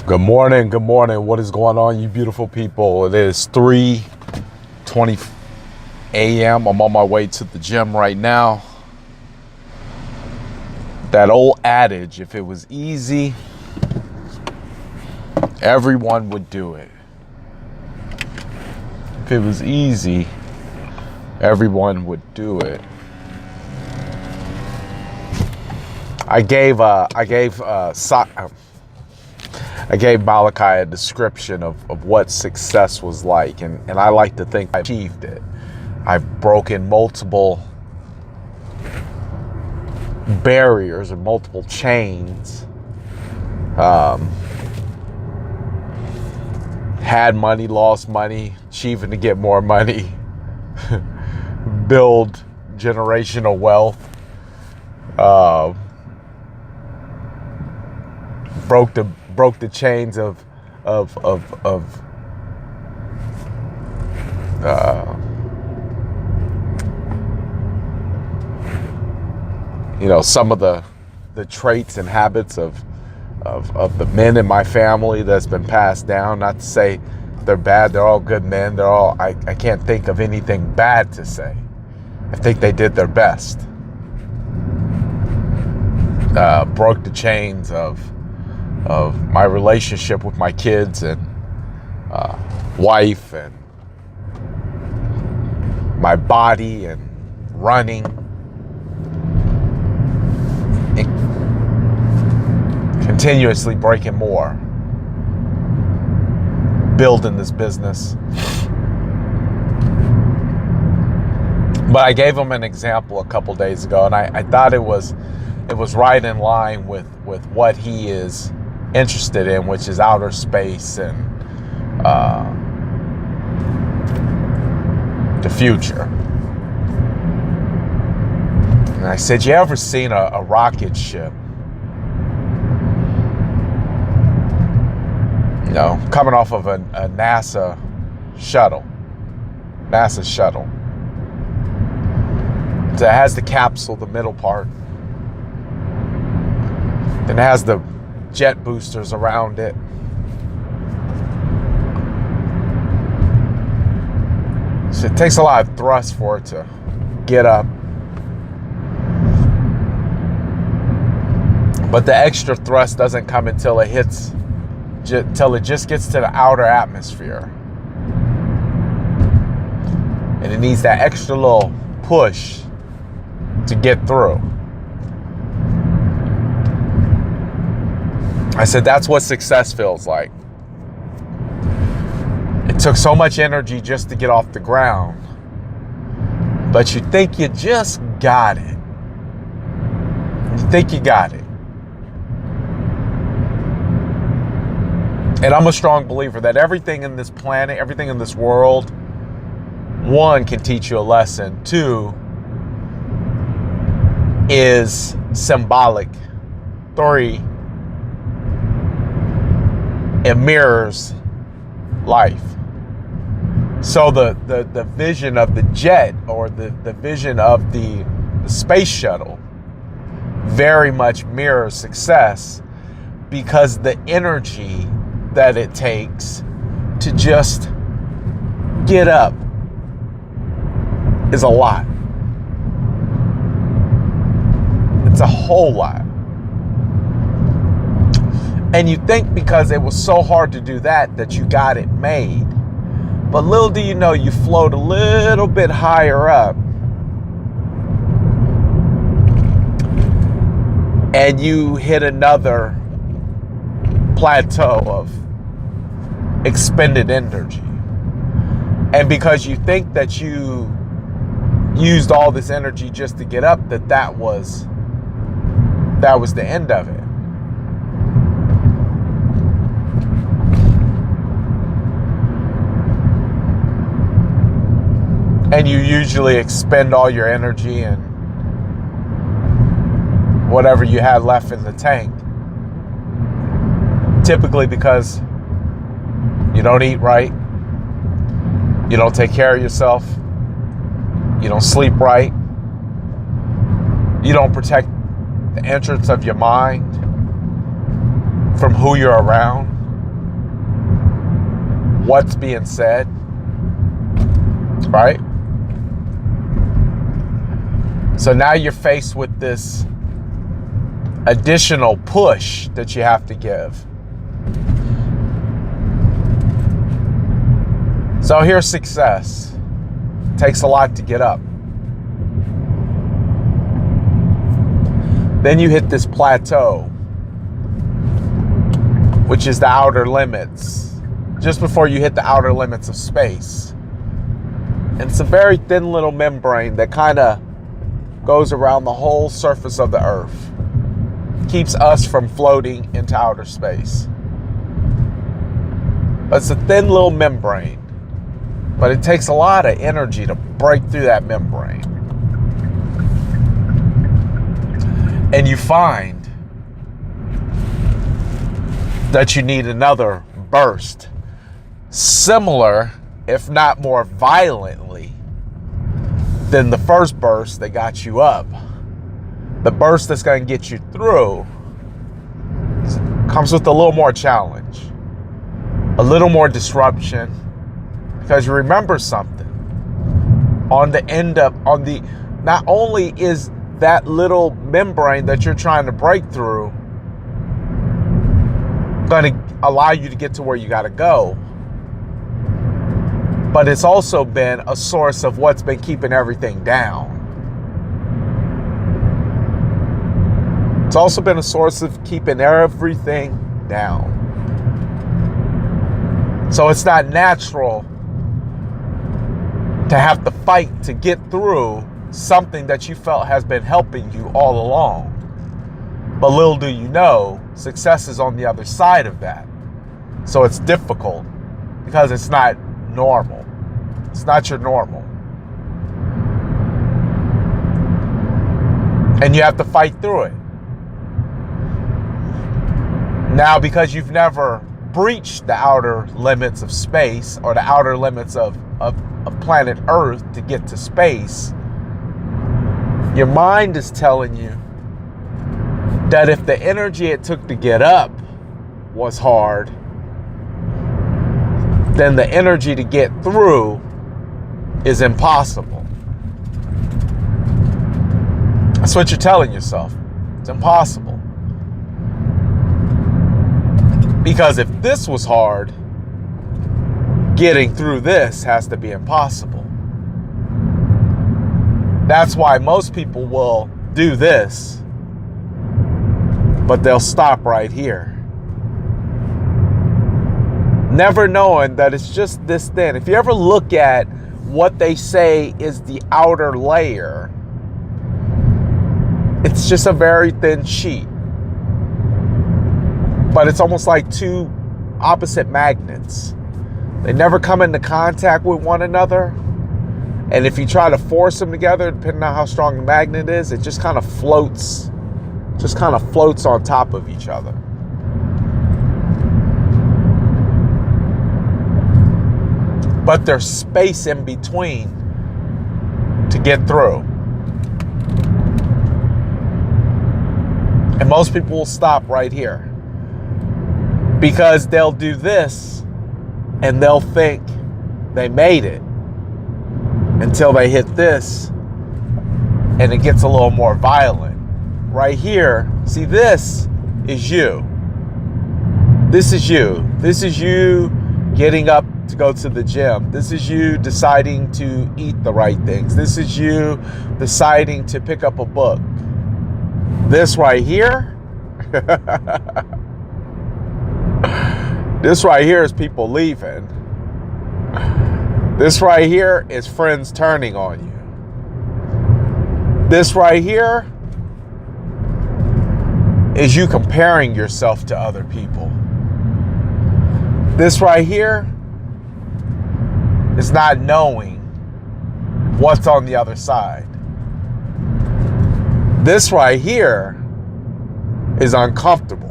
Good morning. Good morning. What is going on, you beautiful people? It is 3:20 a.m. I'm on my way to the gym right now. That old adage, if it was easy, everyone would do it. If it was easy, everyone would do it. I gave Malachi a description of what success was like, and I like to think I achieved it. I've broken multiple barriers and multiple chains. Had money, lost money, achieving to get more money, build generational wealth. Broke the chains of some of the traits and habits of the men in my family that's been passed down. Not to say they're bad, they're all good men. I can't think of anything bad to say. I think they did their best. Broke the chains of my relationship with my kids and wife, and my body, and running, and continuously breaking more, building this business. But I gave him an example a couple days ago, and I thought it was right in line with what he is interested in, which is outer space and the future. And I said, you ever seen a rocket ship? Coming off of a NASA shuttle. So it has the capsule, the middle part. Then it has the jet boosters around it. So it takes a lot of thrust for it to get up. But the extra thrust doesn't come until it just gets to the outer atmosphere. And it needs that extra little push to get through. I said, that's what success feels like. It took so much energy just to get off the ground, but you think you just got it. You think you got it. And I'm a strong believer that everything in this planet, everything in this world, one, can teach you a lesson. Two, is symbolic. Three, it mirrors life. So the vision of the jet, or the vision of the space shuttle, very much mirrors success, because the energy that it takes to just get up is a lot. It's a whole lot. And you think because it was so hard to do that you got it made. But little do you know, you float a little bit higher up, and you hit another plateau of expended energy. And because you think that you used all this energy just to get up, that was the end of it. And you usually expend all your energy and whatever you had left in the tank. Typically because you don't eat right, you don't take care of yourself, you don't sleep right, you don't protect the entrance of your mind from who you're around. what's being said, right? So now you're faced with this additional push that you have to give. So here's success. It takes a lot to get up. Then you hit this plateau, which is the outer limits, just before you hit the outer limits of space. And it's a very thin little membrane that kind of goes around the whole surface of the earth. Keeps us from floating into outer space. But it's a thin little membrane. But it takes a lot of energy to break through that membrane. And you find that you need another burst, similar, if not more violently, than the first burst that got you up. The burst that's going to get you through comes with a little more challenge, a little more disruption, because you remember something. Not only is that little membrane that you're trying to break through going to allow you to get to where you got to go, but it's also been a source of what's been keeping everything down. It's also been a source of keeping everything down. So it's not natural to have to fight to get through something that you felt has been helping you all along. But little do you know, success is on the other side of that. So it's difficult because it's not normal. It's not your normal. And you have to fight through it. Now, because you've never breached the outer limits of space or the outer limits of planet Earth to get to space, your mind is telling you that if the energy it took to get up was hard, then the energy to get through is impossible. That's what you're telling yourself. It's impossible. Because if this was hard, getting through this has to be impossible. That's why most people will do this, but they'll stop right here. Never knowing that it's just this thin. If you ever look at what they say is the outer layer, it's just a very thin sheet. But it's almost like two opposite magnets. They never come into contact with one another. And if you try to force them together, depending on how strong the magnet is, it just kind of floats on top of each other. But there's space in between to get through. And most people will stop right here. Because they'll do this and they'll think they made it until they hit this and it gets a little more violent. Right here, see, this is you. This is you. This is you getting up to go to the gym. This is you deciding to eat the right things. This is you deciding to pick up a book. This right here, this right here is people leaving. This right here is friends turning on you. This right here is you comparing yourself to other people. This right here is not knowing what's on the other side. This right here is uncomfortable.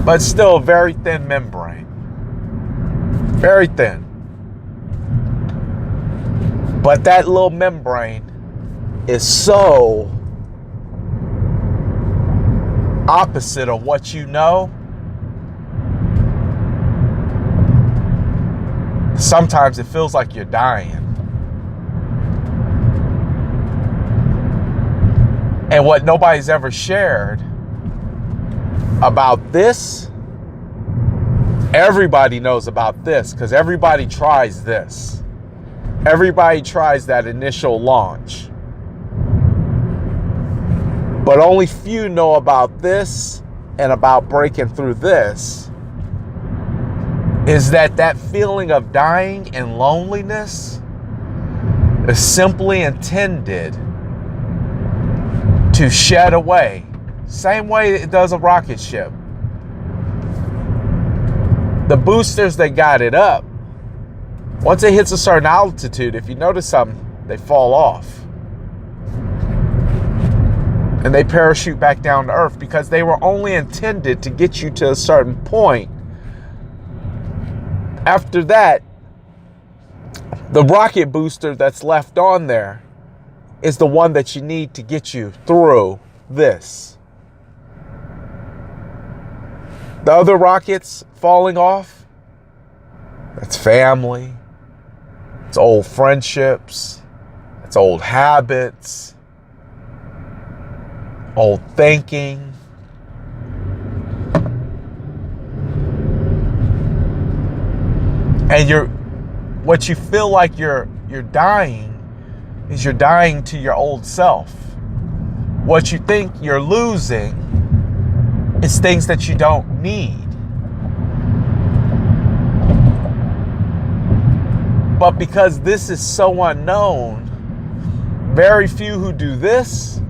But still a very thin membrane. Very thin. But that little membrane is so opposite of what you know, sometimes it feels like you're dying. And what nobody's ever shared about this, everybody knows about this because everybody tries this. Everybody tries that initial launch. But only few know about this and about breaking through this. Is that feeling of dying and loneliness is simply intended to shed away. Same way it does a rocket ship. The boosters, they got it up. Once it hits a certain altitude, if you notice something, they fall off. And they parachute back down to Earth because they were only intended to get you to a certain point. After that, the rocket booster that's left on there is the one that you need to get you through this. The other rockets falling off, that's family, it's old friendships, it's old habits, old thinking. And what you feel like you're dying is you're dying to your old self. What you think you're losing is things that you don't need. But because this is so unknown, very few who do this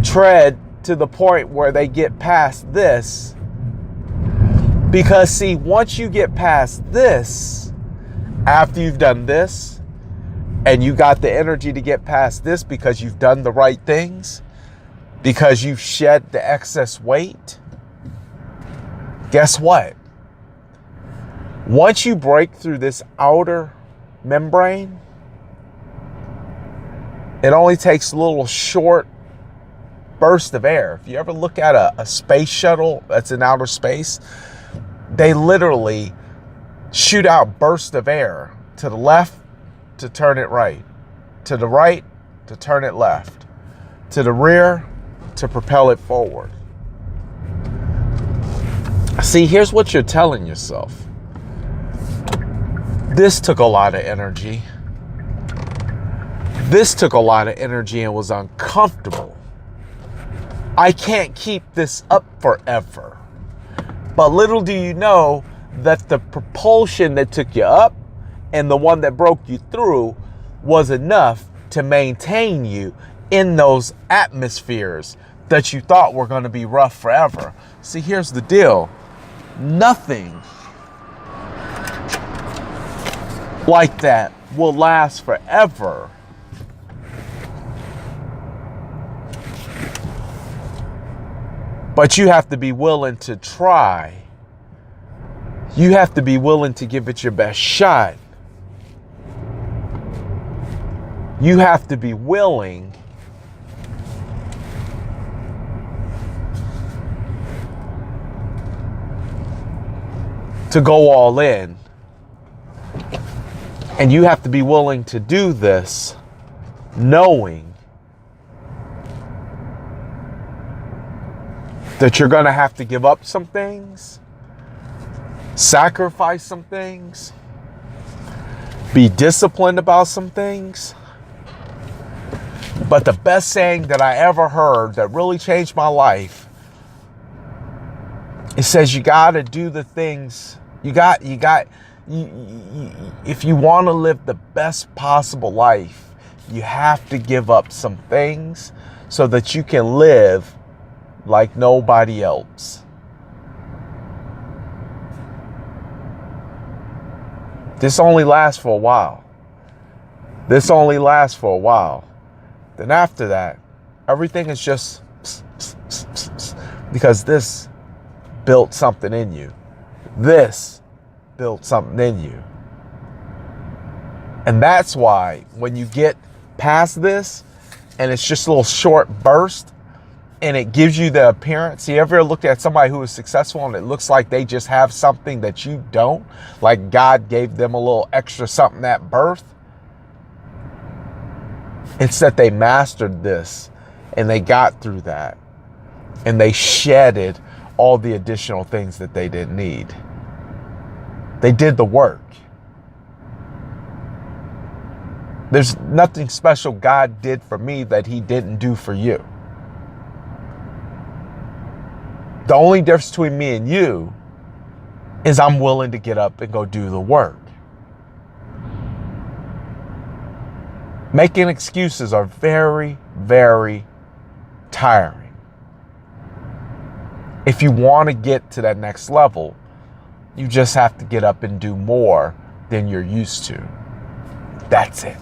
tread to the point where they get past this. Because see, once you get past this, after you've done this, and you got the energy to get past this because you've done the right things, because you've shed the excess weight, guess what? Once you break through this outer membrane, it only takes a little short burst of air. If you ever look at a space shuttle that's in outer space, they literally shoot out bursts of air to the left to turn it right, to the right to turn it left, to the rear to propel it forward. See, here's what you're telling yourself. This took a lot of energy. This took a lot of energy and was uncomfortable. I can't keep this up forever. But little do you know that the propulsion that took you up and the one that broke you through was enough to maintain you in those atmospheres that you thought were going to be rough forever. See, here's the deal. Nothing like that will last forever. But you have to be willing to try. You have to be willing to give it your best shot. You have to be willing to go all in. And you have to be willing to do this knowing that you're going to have to give up some things, sacrifice some things, be disciplined about some things. But the best saying that I ever heard that really changed my life, it says you got to do the things, if you want to live the best possible life, you have to give up some things so that you can live like nobody else. This only lasts for a while. This only lasts for a while. Then after that, everything is just because this built something in you. This built something in you. And that's why when you get past this and it's just a little short burst, and it gives you the appearance. You ever looked at somebody who is successful and it looks like they just have something that you don't? Like God gave them a little extra something at birth? It's that they mastered this and they got through that and they shedded all the additional things that they didn't need. They did the work. There's nothing special God did for me that he didn't do for you. The only difference between me and you is I'm willing to get up and go do the work. Making excuses are very, very tiring. If you want to get to that next level, you just have to get up and do more than you're used to. That's it.